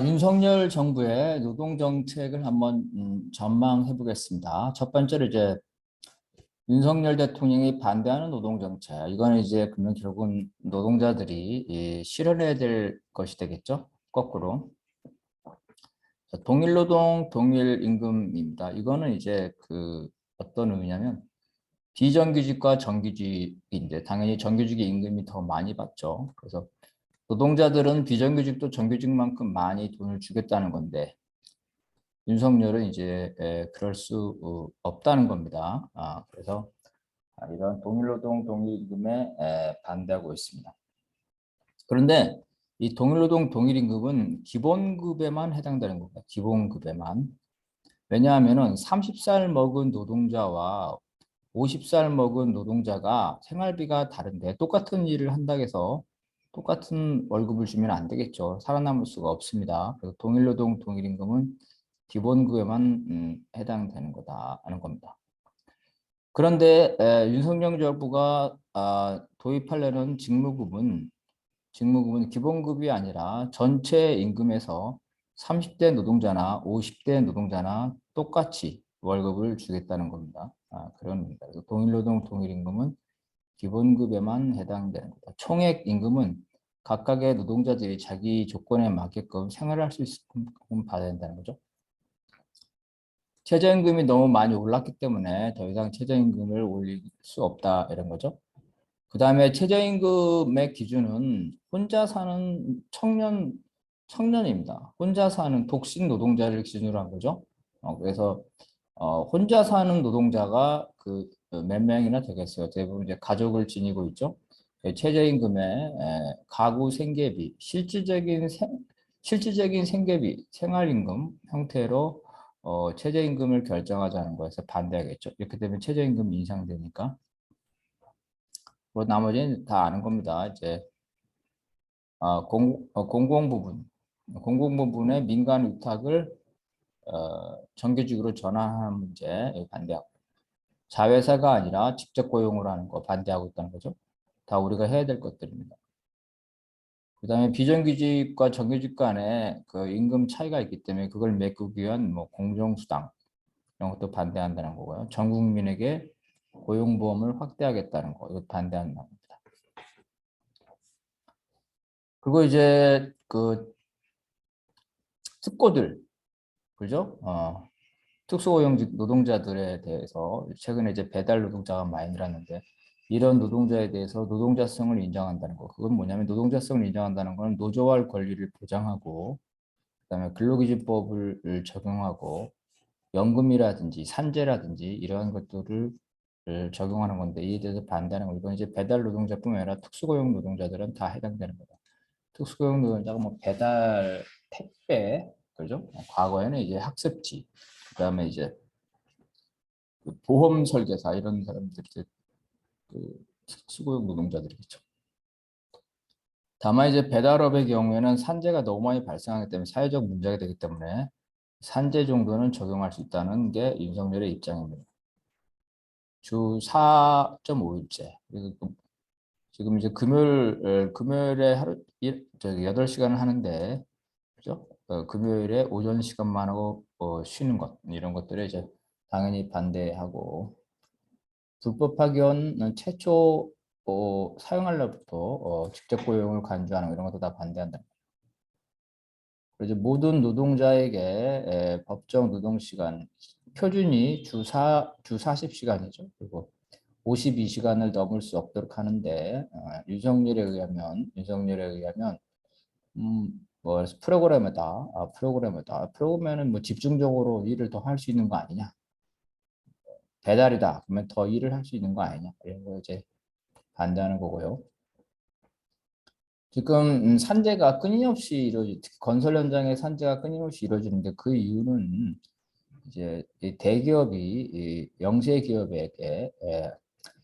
윤석열 정부의 노동 정책을 한번 전망해 보겠습니다. 첫 번째로 이제 윤석열 대통령이 반대하는 노동 정책. 이거는 이제 그러면 결국은 노동자들이 실현해야 될 것이 되겠죠. 거꾸로. 자, 동일 노동, 동일 임금입니다. 이거는 이제 어떤 의미냐면 비정규직과 정규직인데 당연히 정규직의 임금이 더 많이 받죠. 그래서 노동자들은 비정규직도 정규직만큼 많이 돈을 주겠다는 건데 윤석열은 이제 그럴 수 없다는 겁니다. 그래서 이런 동일노동 동일임금에 반대하고 있습니다. 그런데 이 동일노동 동일임금은 기본급에만 해당되는 겁니다. 기본급에만. 왜냐하면은 30살 먹은 노동자와 50살 먹은 노동자가 생활비가 다른데 똑같은 일을 한다고 해서 똑같은 월급을 주면 안 되겠죠. 살아남을 수가 없습니다. 그래서 동일노동 동일임금은 기본급에만 해당되는 거다 하는 겁니다. 그런데 윤석열 정부가 도입하려는 직무급은 기본급이 아니라 전체 임금에서 30대 노동자나 50대 노동자나 똑같이 월급을 주겠다는 겁니다. 그런 겁니다. 그래서 동일노동 동일임금은 기본급에만 해당되는 겁니다. 총액 임금은 각각의 노동자들이 자기 조건에 맞게끔 생활할 수 있게끔 받아야 된다는 거죠. 최저임금이 너무 많이 올랐기 때문에 더 이상 최저임금을 올릴 수 없다 이런 거죠. 그 다음에 최저임금의 기준은 혼자 사는 청년입니다. 혼자 사는 독신 노동자를 기준으로 한 거죠. 그래서 혼자 사는 노동자가 몇 명이나 되겠어요. 대부분 이제 가족을 지니고 있죠. 최저임금의 가구 생계비, 실질적인 생계비, 생활임금 형태로 최저임금을 결정하자는 거에서 반대하겠죠. 이렇게 되면 최저임금이 인상되니까. 뭐 나머지는 다 아는 겁니다. 이제 공공 부분의 민간 위탁을 정규직으로 전환하는 문제에 반대하고 자회사가 아니라 직접 고용으로 하는 거 반대하고 있다는 거죠. 다 우리가 해야 될 것들입니다. 그다음에 비정규직과 정규직 간에 그 임금 차이가 있기 때문에 그걸 메꾸기 위한 뭐 공정수당 이런 것도 반대한다는 거고요. 전 국민에게 고용보험을 확대하겠다는 거 이거 반대한다는 겁니다. 그리고 이제 특고들 그죠? 특수고용직 노동자들에 대해서 최근에 이제 배달 노동자가 많이 늘었는데 이런 노동자에 대해서 노동자성을 인정한다는 거. 그건 뭐냐면 노동자성을 인정한다는 건 노조할 권리를 보장하고 그다음에 근로기준법을 적용하고 연금이라든지 산재라든지 이러한 것들을 적용하는 건데 이에 대해서 반대하는 거. 이건 이제 배달 노동자뿐만 아니라 특수고용 노동자들은 다 해당되는 거다. 특수고용 노동자가 뭐 배달, 택배, 그죠? 과거에는 이제 학습지, 그다음에 이제 보험 설계사 이런 사람들이 이제 특수고용 노동자들이겠죠. 다만 이제 배달업의 경우에는 산재가 너무 많이 발생하기 때문에 사회적 문제가 되기 때문에 산재 정도는 적용할 수 있다는 게 윤석열의 입장입니다. 주 4.5일째. 지금 이제 금요일에 저기 8시간을 하는데 그죠? 금요일에 오전 시간만 하고 쉬는 것 이런 것들에 이제 당연히 반대하고 불법 파견 최초 사용할 날부터 직접 고용을 간주하는 이런 것도 다 반대한다. 그래서 모든 노동자에게 법정 노동 시간 표준이 주 40시간이죠. 그리고 52시간을 넘을 수 없도록 하는데 윤석열에 의하면 뭐 프로그램은 뭐 집중적으로 일을 더 할 수 있는 거 아니냐. 배달이다. 그러면 더 일을 할 수 있는 거 아니냐. 이런 거 이제 반대하는 거고요. 지금 산재가 끊임없이 특히 건설 현장의 산재가 끊임없이 이루어지는데 그 이유는 이제 이 대기업이 이 영세 기업에게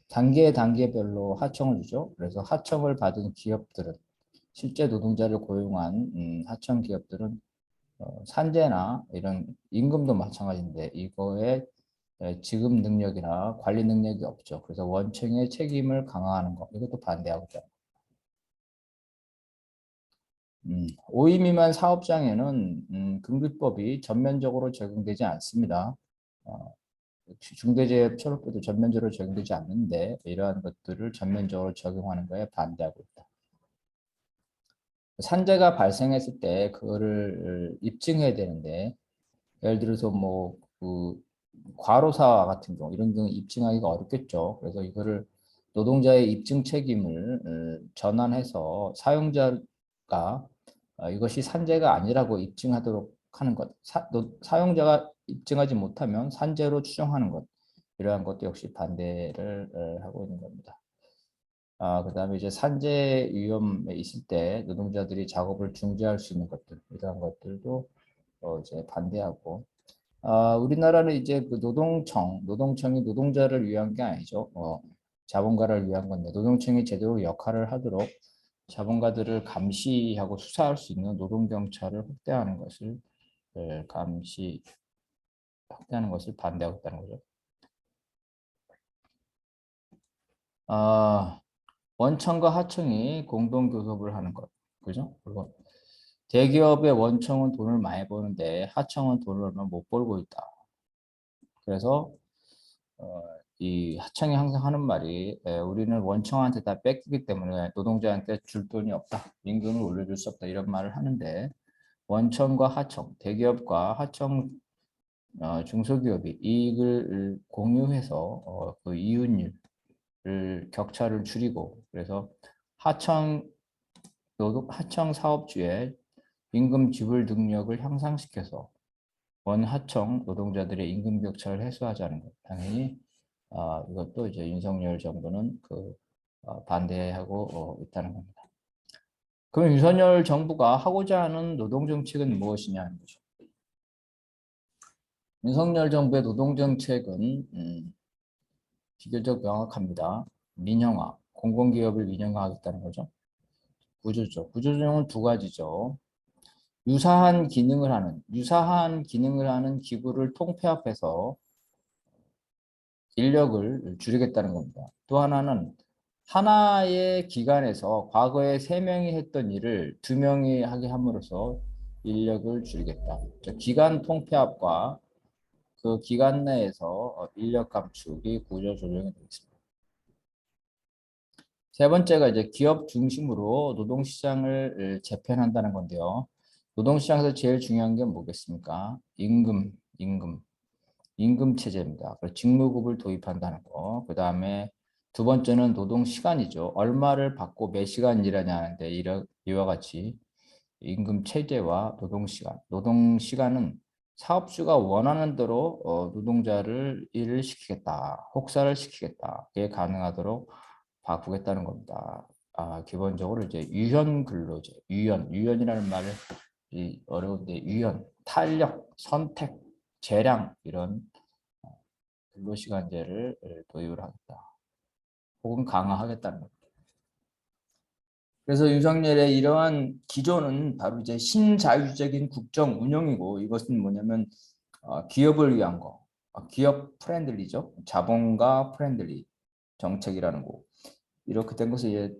단계별로 하청을 주죠. 그래서 하청을 받은 기업들은 실제 노동자를 고용한 하청 기업들은 산재나 이런 임금도 마찬가지인데 이거에 지급 능력이나 관리 능력이 없죠. 그래서 원청의 책임을 강화하는 것 이것도 반대하고 있다. 5인 미만 사업장에는 금기법이 전면적으로 적용되지 않습니다. 어, 중대재해처벌법도 전면적으로 적용되지 않는데 이러한 것들을 전면적으로 적용하는 거에 반대하고 있다. 산재가 발생했을 때 그거를 입증해야 되는데 예를 들어서 뭐그 과로사 같은 경우 이런 경우 입증하기가 어렵겠죠. 그래서 이거를 노동자의 입증 책임을 전환해서 사용자가 이것이 산재가 아니라고 입증하도록 하는 것. 사용자가 입증하지 못하면 산재로 추정하는 것. 이러한 것도 역시 반대를 하고 있는 겁니다. 그다음에 이제 산재 위험에 있을 때 노동자들이 작업을 중지할 수 있는 것들, 이러한 것들도 이제 반대하고, 우리나라는 이제 그 노동청이 노동자를 위한 게 아니죠. 자본가를 위한 건데, 노동청이 제대로 역할을 하도록 자본가들을 감시하고 수사할 수 있는 노동경찰을 확대하는 것을 확대하는 것을 반대하고 있다는 거죠. 아, 원청과 하청이 공동 교섭을 하는 것, 그죠? 그리고 대기업의 원청은 돈을 많이 버는데 하청은 돈을 얼마 못 벌고 있다. 그래서 이 하청이 항상 하는 말이 우리는 원청한테 다 뺏기기 때문에 노동자한테 줄 돈이 없다. 임금을 올려줄 수 없다. 이런 말을 하는데 원청과 하청, 대기업과 하청 중소기업이 이익을 공유해서 그 이윤율을 격차를 줄이고 그래서 하청 하청 사업주의 임금 지불 능력을 향상시켜서 원하청 노동자들의 임금 격차를 해소하자는 것. 당연히 이것도 이제 윤석열 정부는 반대하고 있다는 겁니다. 그럼 윤석열 정부가 하고자 하는 노동 정책은 무엇이냐 하는 거죠. 윤석열 정부의 노동 정책은 비교적 명확합니다. 민영화, 공공기업을 민영화하겠다는 거죠. 구조조. 구조조정은 두 가지죠. 유사한 기능을 하는 기구를 통폐합해서 인력을 줄이겠다는 겁니다. 또 하나는 하나의 기관에서 과거에 3명이 했던 일을 2명이 하게 함으로써 인력을 줄이겠다. 기관 통폐합과 그 기관 내에서 인력 감축이 구조 조정이 되겠습니다. 세 번째가 이제 기업 중심으로 노동시장을 재편한다는 건데요. 노동시장에서 제일 중요한 게 뭐겠습니까? 임금 체제입니다. 직무급을 도입한다는 거. 그 다음에 두 번째는 노동 시간이죠. 얼마를 받고 몇 시간 일하냐는데 이와 같이 임금 체제와 노동 시간. 노동 시간은 사업주가 원하는 대로 노동자를 일을 시키겠다, 혹사를 시키겠다. 그게 가능하도록 바꾸겠다는 겁니다. 기본적으로 이제 유연 근로제, 유연이라는 말을 어려운데 탄력, 선택, 재량 이런 근로시간제를 도입을 하겠다. 혹은 강화하겠다는 겁니다. 그래서 윤석열의 이러한 기조는 바로 이제 신자유적인 국정 운영이고 이것은 뭐냐면 기업을 위한 거, 기업 프렌들리죠. 자본가 프렌들리 정책이라는 거. 이렇게 된 것은 이제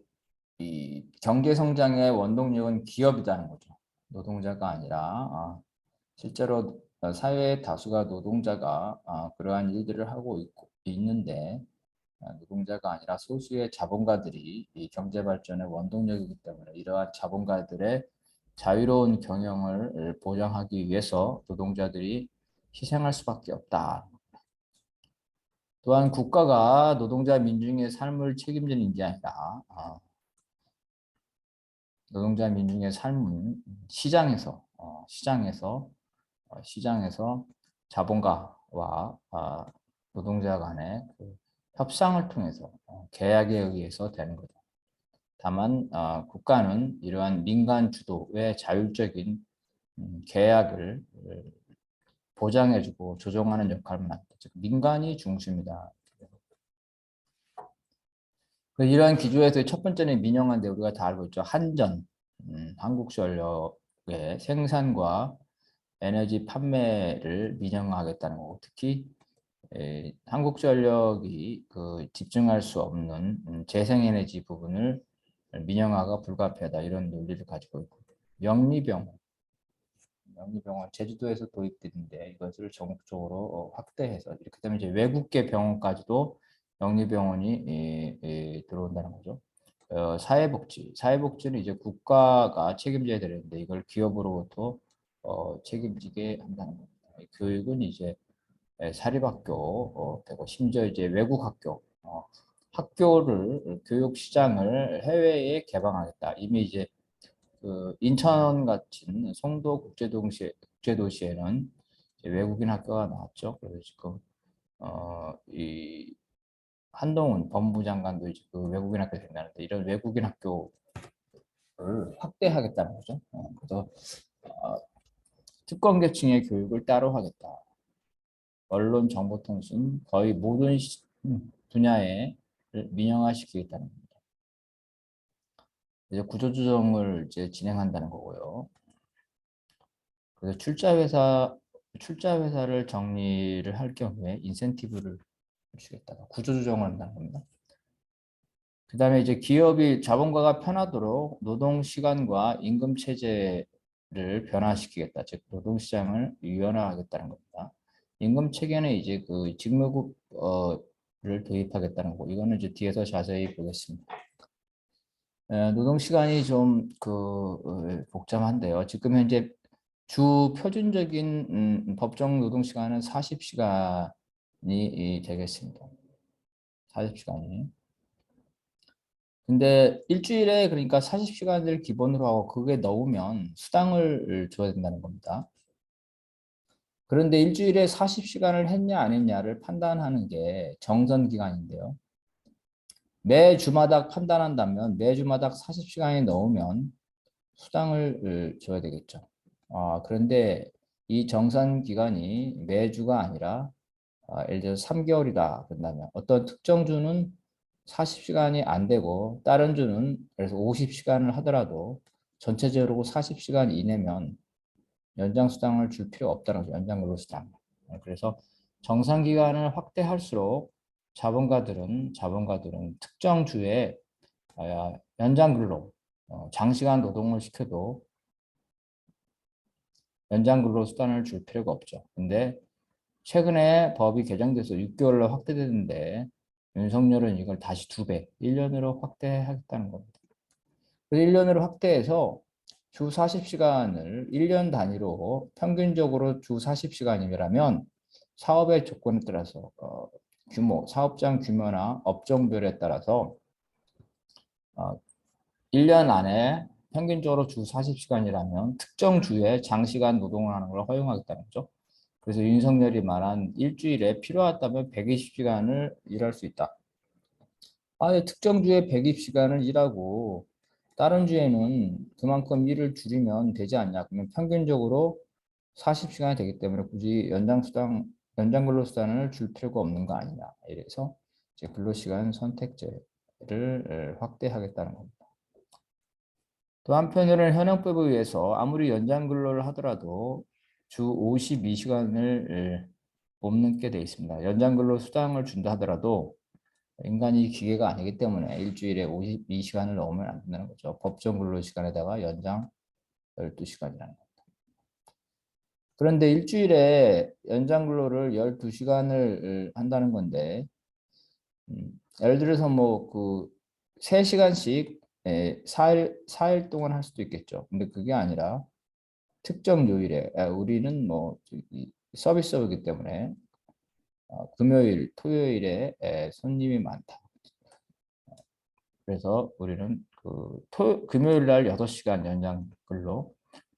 이 경제 성장의 원동력은 기업이라는 거죠. 노동자가 아니라 실제로 사회의 다수가 노동자가 그러한 일들을 하고 있는데 노동자가 아니라 소수의 자본가들이 이 경제 발전의 원동력이기 때문에 이러한 자본가들의 자유로운 경영을 보장하기 위해서 노동자들이 희생할 수밖에 없다. 또한 국가가 노동자 민중의 삶을 책임지는 게 아니라 노동자 민중의 삶은 시장에서 자본가와 노동자 간의 그 협상을 통해서 계약에 의해서 되는 거죠. 다만 국가는 이러한 민간 주도의 자율적인 계약을 보장해주고 조정하는 역할을 맡다. 즉 민간이 중심이다. 이러한 기조에서 첫 번째는 민영화인데 우리가 다 알고 있죠. 한국전력의 생산과 에너지 판매를 민영화하겠다는 거고 특히 한국전력이 집중할 수 없는 재생에너지 부분을 민영화가 불가피하다 이런 논리를 가지고 있고 영리병원, 제주도에서 도입됐는데 이것을 전국적으로 확대해서 이렇게 되면 이제 외국계 병원까지도 영리병원이 들어온다는 거죠. 사회복지는 이제 국가가 책임져야 되는데 이걸 기업으로부터 책임지게 한다는 겁니다. 교육은 이제 사립학교 되고 심지어 이제 외국 학교 학교를 교육 시장을 해외에 개방하겠다. 이미 이제 그 인천 같은 송도 국제도시에는 이제 외국인 학교가 나왔죠. 그래서 지금 이 한동훈 법무부 장관도 이제 그 외국인 학교 된다는데 이런 외국인 학교를 확대하겠다는 거죠. 그래서 어, 특권계층의 교육을 따로 하겠다. 언론, 정보통신 거의 모든 분야에 민영화시키겠다는 겁니다. 이제 구조조정을 이제 진행한다는 거고요. 그래서 출자회사를 정리를 할 경우에 인센티브를 주겠다. 구조조정을 한다는 겁니다. 그 다음에 이제 기업이 자본가가 편하도록 노동시간과 임금체제를 변화시키겠다. 즉, 노동시장을 유연화하겠다는 겁니다. 임금체계는 이제 그 직무급을 도입하겠다는 거고, 이거는 이제 뒤에서 자세히 보겠습니다. 노동시간이 좀 복잡한데요. 지금 현재 주 표준적인 법정 노동시간은 40시간이 되겠습니다. 40시간이. 근데 일주일에 그러니까 40시간을 기본으로 하고 그게 넣으면 수당을 줘야 된다는 겁니다. 그런데 일주일에 40시간을 했냐 안 했냐를 판단하는 게 정선기간인데요. 매 주마다 판단한다면 매 주마다 40시간이 넣으면 수당을 줘야 되겠죠. 그런데 이 정산기간이 매주가 아니라 예를 들어서 3개월이다 그런다면 어떤 특정 주는 40시간이 안 되고 다른 주는 그래서 50시간을 하더라도 전체적으로 40시간 이내면 연장 수당을 줄 필요 없다는 거죠. 연장 근로 수당. 그래서 정상 기간을 확대할수록 자본가들은 특정 주에 연장 근로 장시간 노동을 시켜도 연장 근로 수당을 줄 필요가 없죠. 근데 최근에 법이 개정돼서 6개월로 확대되는데 윤석열은 이걸 다시 2배, 1년으로 확대하겠다는 겁니다. 그래서 1년으로 확대해서 주 40시간을 1년 단위로 평균적으로 주 40시간이라면 사업의 조건에 따라서 사업장 규모나 업종별에 따라서 1년 안에 평균적으로 주 40시간이라면 특정 주에 장시간 노동을 하는 걸 허용하겠다는 거죠. 그래서 윤석열이 말한 일주일에 필요하다면 120시간을 일할 수 있다. 특정 주에 120시간을 일하고 다른 주에는 그만큼 일을 줄이면 되지 않냐. 그러면 평균적으로 40시간이 되기 때문에 굳이 연장 근로수당을 줄 필요가 없는 거 아니냐. 이래서 이제 근로시간 선택제를 확대하겠다는 겁니다. 또 한편으로는 현행법에 의해서 아무리 연장 근로를 하더라도 주 52시간을 못 넘게 돼 있습니다. 연장 근로 수당을 준다 하더라도 인간이 기계가 아니기 때문에 일주일에 52시간을 넘으면 안 된다는 거죠. 법정 근로 시간에다가 연장 12시간이라는 겁니다. 그런데 일주일에 연장 근로를 12시간을 한다는 건데 예를 들어서 뭐 그 3시간씩 4일 동안 할 수도 있겠죠. 근데 그게 아니라 특정 요일에 우리는 뭐 서비스업이기 때문에 금요일, 토요일에 손님이 많다. 그래서 우리는 금요일 날 6시간 연장 근로,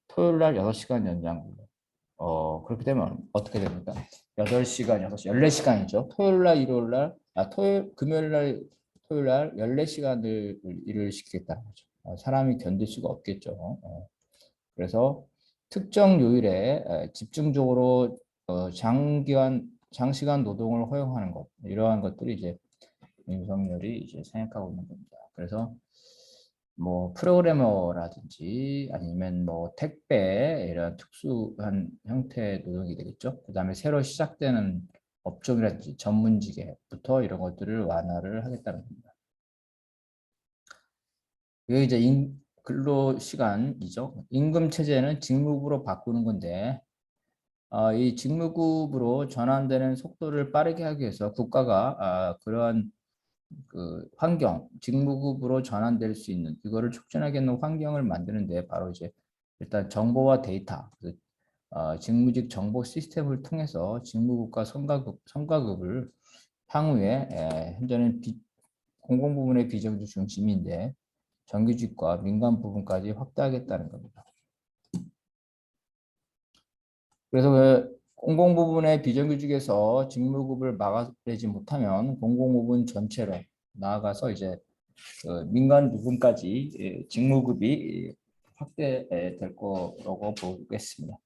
토요일 날 6시간 연장 근로. 그렇게 되면 어떻게 됩니까? 8시간, 6시간, 14시간이죠. 토요일 날, 일요일 날, 금요일 날, 토요일 날 14시간을 일을 시키겠다는 거죠. 사람이 견딜 수가 없겠죠. 그래서 특정 요일에 집중적으로 장시간 노동을 허용하는 것, 이러한 것들이 이제 윤석열이 이제 생각하고 있는 겁니다. 그래서 뭐 프로그래머라든지 아니면 뭐 택배 이런 특수한 형태의 노동이 되겠죠. 그 다음에 새로 시작되는 업종이라든지 전문직에부터 이런 것들을 완화를 하겠다는 겁니다. 이게 이제 근로 시간이죠. 임금 체제는 직무급으로 바꾸는 건데 이 직무급으로 전환되는 속도를 빠르게 하기 위해서 국가가 그러한 그 환경, 직무급으로 전환될 수 있는 이거를 촉진하게 하는 환경을 만드는데 바로 이제 일단 정보와 데이터, 직무직 정보 시스템을 통해서 직무급과 성과급을 향후에 현재는 공공부문의 비정규직 중심인데 정규직과 민간 부분까지 확대하겠다는 겁니다. 그래서 공공 부분의 비정규직에서 직무급을 막아내지 못하면 공공 부분 전체로 나아가서 이제 민간 부분까지 직무급이 확대될 거라고 보겠습니다.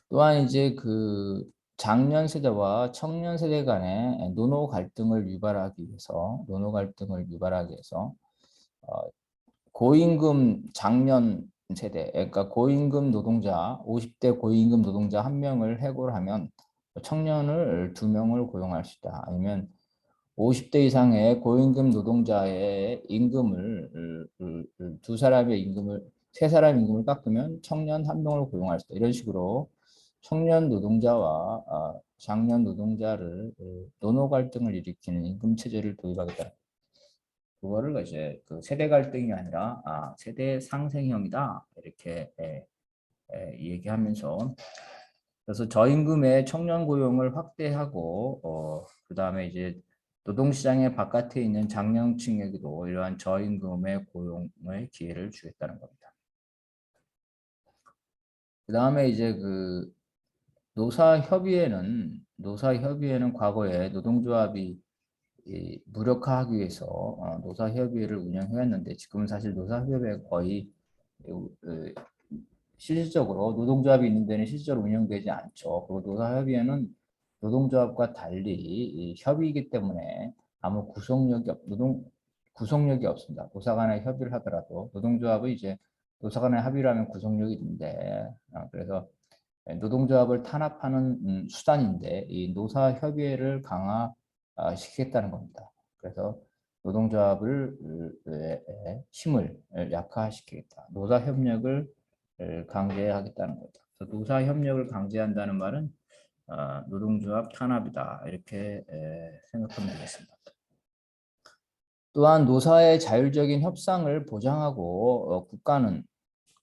또한 이제 그 장년 세대와 청년 세대 간의 노노 갈등을 유발하기 위해서 고임금 장년 세대, 그러니까 고임금 노동자, 50대 고임금 노동자 한 명을 해고하면 청년을 2명을 고용할 수 있다. 아니면 50대 이상의 고임금 노동자의 임금을 두 사람의 임금을 세 사람 임금을 깎으면 청년 한 명을 고용할 수 있다. 이런 식으로 청년 노동자와 장년 노동자를 노노 갈등을 일으키는 임금 체제를 도입하겠다. 그거를 이제 그 세대 갈등이 아니라 세대 상생형이다 이렇게 얘기하면서 그래서 저임금의 청년 고용을 확대하고 그 다음에 이제 노동시장의 바깥에 있는 장년층에게도 이러한 저임금의 고용의 기회를 주겠다는 겁니다. 그 다음에 이제 그 노사협의회는 과거에 노동조합이 무력화하기 위해서 노사협의회를 운영해왔는데 지금은 사실 노사협의회가 거의 실질적으로 노동조합이 있는 데는 실질적으로 운영되지 않죠. 그리고 노사협의회는 노동조합과 달리 협의이기 때문에 아무 구속력이 없습니다. 노사 간의 협의를 하더라도 노동조합은 이제 노사 간의 합의를 하면 구속력이 있는데 그래서 노동조합을 탄압하는 수단인데 이 노사협의회를 강화시키겠다는 겁니다. 그래서 노동조합을 힘을 약화시키겠다. 노사협력을 강제하겠다는 거죠. 그래서 노사협력을 강제한다는 말은 노동조합 탄압이다. 이렇게 생각하면 되겠습니다. 또한 노사의 자율적인 협상을 보장하고 국가는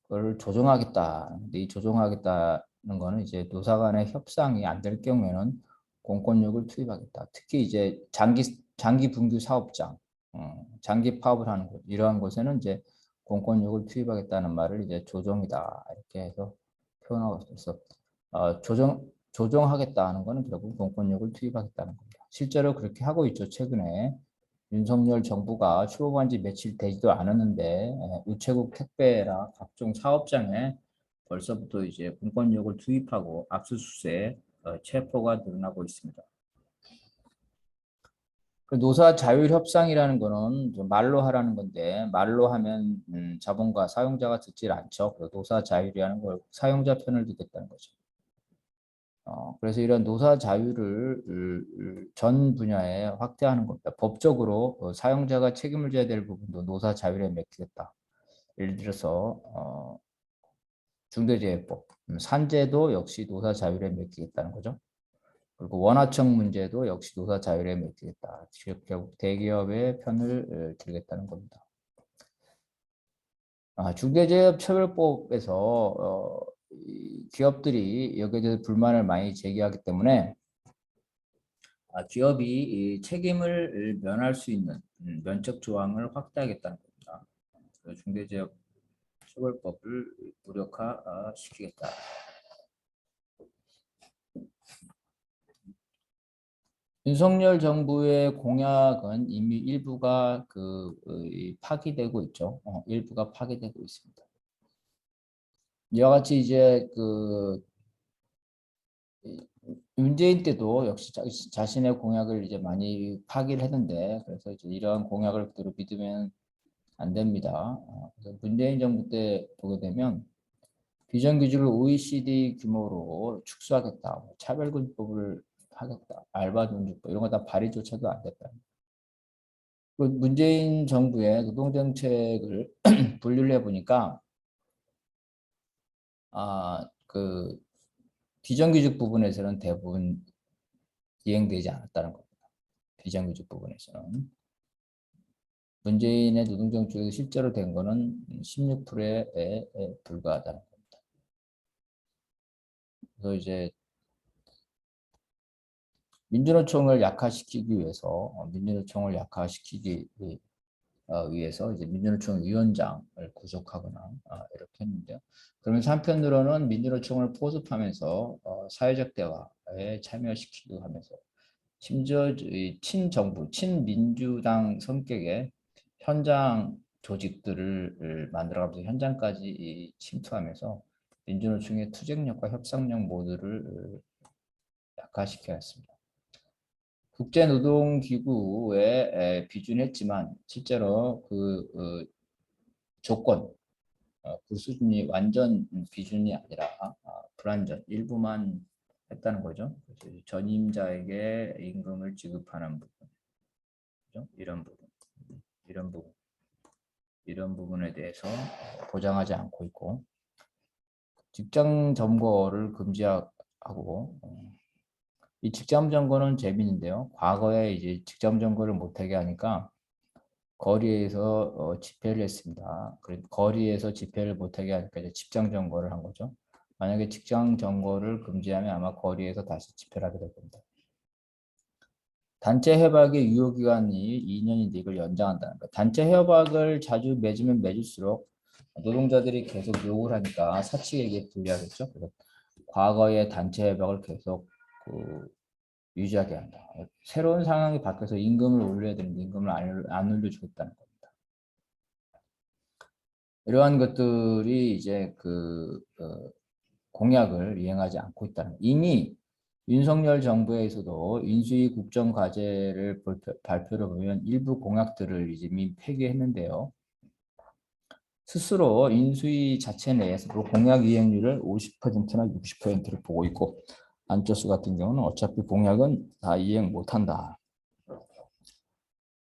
그걸 조정하겠다. 근데 이 조정하겠다는 거는 이제 노사 간의 협상이 안 될 경우에는 공권력을 투입하겠다. 특히 이제 장기 분규 사업장, 장기 파업을 하는 곳 이러한 곳에는 이제 공권력을 투입하겠다는 말을 이제 조정이다 이렇게 해서 표현하고 있어서 조정하겠다는 거는 결국 공권력을 투입하겠다는 겁니다. 실제로 그렇게 하고 있죠. 최근에 윤석열 정부가 출범한 지 며칠 되지도 않았는데 우체국 택배나 각종 사업장에 벌써부터 이제 공권력을 투입하고 압수수색, 체포가 늘어나고 있습니다. 그 노사 자율협상이라는 거는 말로 하라는 건데 말로 하면 자본가 사용자가 듣질 않죠. 그 노사 자율이라는 걸 사용자 편을 듣겠다는 거죠. 그래서 이런 노사 자유를 전 분야에 확대하는 겁니다. 법적으로 사용자가 책임을 져야 될 부분도 노사 자율에 맡기겠다. 예를 들어서 중대재해법, 산재도 역시 노사 자율에 맡기겠다는 거죠. 그리고 원하청 문제도 역시 노사 자율에 맡기겠다. 결국 대기업의 편을 들겠다는 겁니다. 중대재해처벌법에서 기업들이 여기에 대해서 불만을 많이 제기하기 때문에 기업이 책임을 면할 수 있는 면책 조항을 확대하겠다는 겁니다. 중대재해처벌법을 무력화시키겠다. 윤석열 정부의 공약은 이미 일부가 파기되고 있죠. 일부가 파기되고 있습니다. 이와 같이 이제 문재인 때도 역시 자신의 공약을 이제 많이 파기를 했는데 그래서 이제 이러한 공약을 그대로 믿으면 안 됩니다. 그래서 문재인 정부 때 보게 되면 비정규직을 OECD 규모로 축소하겠다, 차별금법을 하겠다, 알바노동법 이런 거 다 발의조차도 안 됐다. 그 문재인 정부의 노동정책을 분류를 해보니까 그 비정규직 부분에서는 대부분 이행되지 않았다는 겁니다. 비정규직 부분에서는. 문재인의 노동정책에서 실제로 된 거는 16%에 불과하다는 겁니다. 그래서 이제 민주노총을 약화시키기 위해서 위해서 이제 민주노총 위원장을 구속하거나 이렇게 했는데요. 그러면서 한편으로는 민주노총을 포섭하면서 사회적 대화에 참여시키기도 하면서 심지어 이 친정부, 친민주당 성격의 현장 조직들을 만들어가면서 현장까지 침투하면서 민주노총의 투쟁력과 협상력 모두를 약화시켰습니다. 국제노동기구에 비준했지만 실제로 그 조건, 그 수준이 완전 비준이 아니라 불완전 일부만 했다는 거죠. 그래서 전임자에게 임금을 지급하는 부분, 그죠? 이런 부분에 대해서 보장하지 않고 있고, 직장 점거를 금지하고, 이 직장 점거는 재미있는데요. 과거에 이제 직장 점거를 못하게 하니까 거리에서 집회를 했습니다. 거리에서 집회를 못하게 하니까 이제 직장 점거를 한 거죠. 만약에 직장 점거를 금지하면 아마 거리에서 다시 집회를 하게 될 겁니다. 단체 협약의 유효기간이 2년인데 이걸 연장한다는 거예요. 단체 협약을 자주 맺으면 맺을수록 노동자들이 계속 요구를 하니까 사측에게 불리하겠죠. 그래서 과거의 단체 협약을 계속 유지하게 한다. 새로운 상황이 바뀌어서 임금을 올려야 되는데 임금을 안 올려주겠다는 겁니다. 이러한 것들이 이제 공약을 이행하지 않고 있다는 거예요. 이미 윤석열 정부에서도 인수위 국정과제를 발표를 보면 일부 공약들을 이미 폐기했는데요. 스스로 인수위 자체 내에서도 공약 이행률을 50%나 60%를 보고 있고 안철수 같은 경우는 어차피 공약은 다 이행 못한다.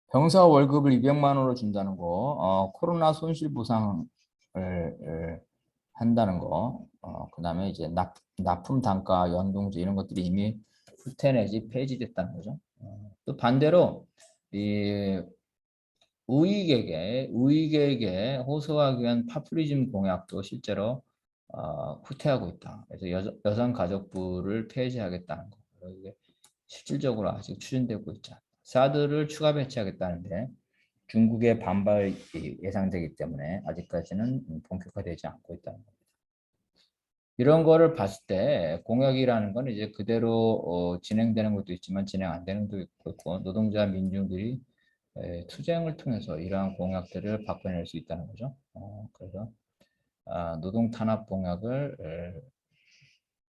병사 월급을 200만 원으로 준다는 거, 코로나 손실보상을 한다는 거, 그다음에 이제 납품 단가, 연동제 이런 것들이 이미 후퇴 내지 폐지됐다는 거죠. 또 반대로 이 우익에게 호소하기 위한 파퓰리즘 공약도 실제로 후퇴하고 있다. 그래서 여성가족부를 폐지하겠다는 거. 이게 실질적으로 아직 추진되고 있지 않다. 사드를 추가 배치하겠다는데 중국의 반발이 예상되기 때문에 아직까지는 본격화되지 않고 있다는 겁니다. 이런 거를 봤을 때 공약이라는 건 이제 그대로 진행되는 것도 있지만 진행 안 되는 것도 있고 노동자 민중들이 투쟁을 통해서 이러한 공약들을 바꿔낼 수 있다는 거죠. 그래서 노동 탄압 공약을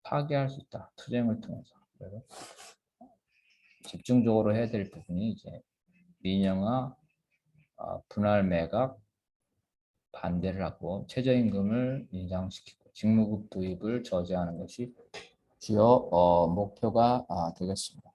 파괴할 수 있다. 투쟁을 통해서. 그래서 집중적으로 해야 될 부분이 이제 민영화, 분할 매각 반대를 하고 최저임금을 인상시키고 직무급 도입을 저지하는 것이 주요 목표가 되겠습니다.